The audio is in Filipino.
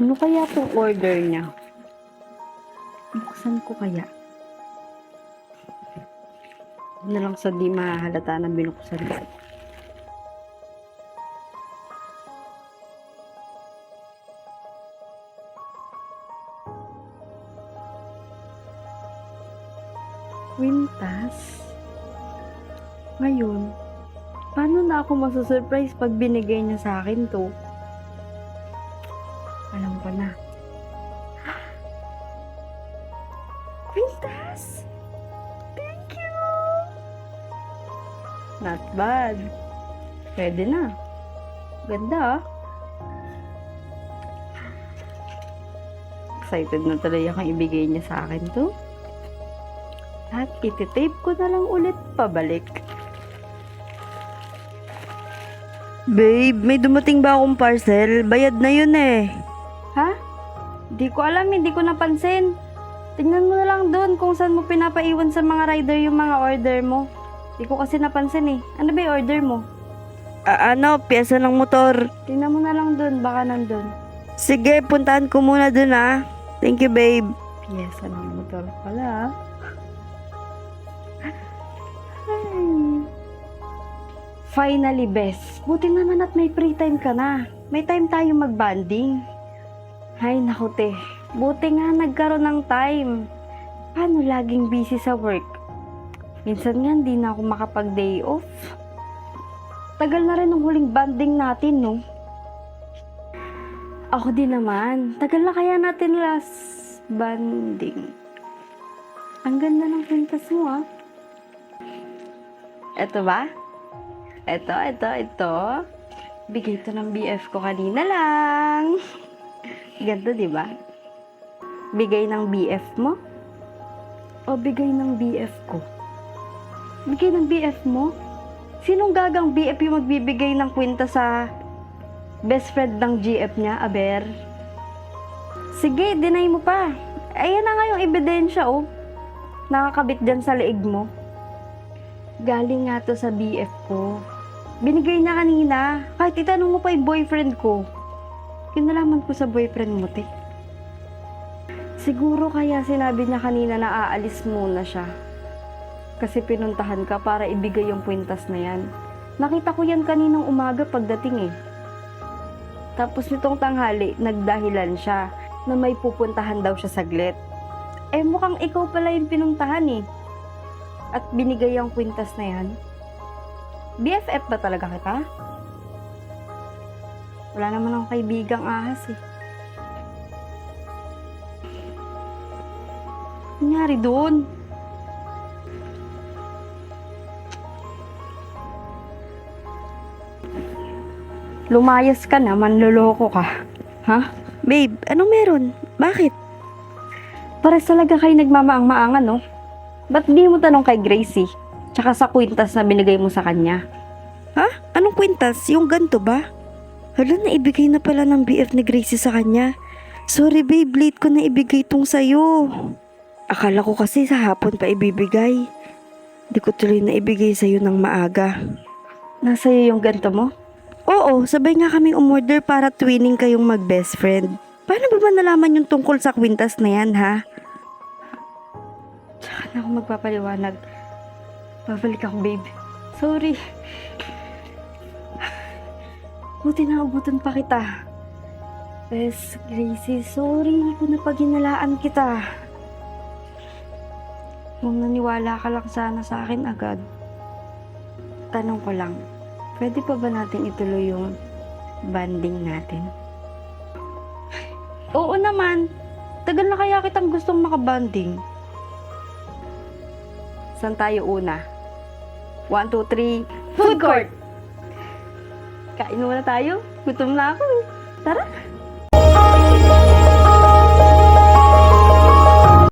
Ano kaya itong order niya? Buksan ko kaya? Na lang sa di mahalata na binuksan ko. Kwintas? Ngayon, paano na ako masusurprise pag binigay niya sa akin to? Alam ko na. Kwintas! Thank you! Not bad. Pwede na. Ganda ah. Excited na tuloy akong ibigay niya sa akin to. At iti-tape ko na lang ulit pabalik. Babe, may dumating ba akong parcel? Bayad na yun eh. Ha? Di ko alam, hindi ko napansin. Tingnan mo na lang doon kung saan mo pinapaiwan sa mga rider yung mga order mo. Di ko kasi napansin eh. Ano ba yung order mo? Piyesa ng motor. Tingnan mo na lang doon, baka nandun. Sige, puntahan ko muna doon ah. Thank you, babe. Piyesa ng motor pala ah. Finally, bes. Buti naman at may free time ka na. May time tayo mag-bonding. Ay, naku te. Buti nga nagkaroon ng time. Paano laging busy sa work? Minsan nga hindi na ako makapag-day off. Tagal na rin ng huling bonding natin, no? Ako din naman. Tagal na kaya natin last bonding. Ang ganda ng kwintas mo, ah. Eto ba? Ito. Bigay ito ng BF ko kanina lang. Ganda, di ba? Bigay ng BF mo? O bigay ng BF ko? Bigay ng BF mo? Sinong gagang BF yung magbibigay ng kwenta sa best friend ng GF niya, aber? Sige, deny mo pa. Ayan na nga yung ebidensya, oh. Nakakabit dyan sa leeg mo. Galing nga to sa BF ko. Binigay niya kanina. Kahit itanong mo pa yung boyfriend ko. Kinalaman ko sa boyfriend mo, te. Siguro kaya sinabi niya kanina na aalis muna siya. Kasi pinuntahan ka para ibigay yung kwintas na yan. Nakita ko yan kaninang umaga pagdating eh. Tapos nitong tanghali, nagdahilan siya na may pupuntahan daw siya saglit. Eh mukhang ikaw pala yung pinuntahan eh. At binigay ang kwintas na yan. BFF ba talaga kita? Wala naman akong kaibigang ahas eh. Nangyari doon? Lumayas ka na, manloloko ka. Ha? Babe, anong meron? Bakit? Pares talaga kayo nagmamaang-maangan, no? Ba't di mo tanong kay Gracie? Tsaka sa kwintas na binigay mo sa kanya. Ha? Anong kwintas? Yung ganto ba? Hala, naibigay na pala ng BF ni Gracie sa kanya. Sorry babe, late ko na ibigay itong sa'yo. Akala ko kasi sa hapon pa ibibigay. Di ko tuloy na ibigay sa'yo ng maaga. Nasa'yo yung ganto mo? Oo, sabay nga kaming umorder para twinning kayong mag-best friend. Paano ba nalaman yung tungkol sa kwintas na yan, ha? Tsaka na ako magpapaliwanag. Babalik ako, babe. Sorry. Buti na abutan pa kita. Bes, Gracie, sorry kung napaginalaan kita. Kung naniwala ka lang sana sa akin agad. Tanong ko lang, pwede pa ba natin ituloy yung bonding natin? Oo naman. Tagal na kaya kitang gustong makabanding. Saan tayo una? 1, 2, 3, food court! Kain muna tayo. Gutom na ako eh. Tara!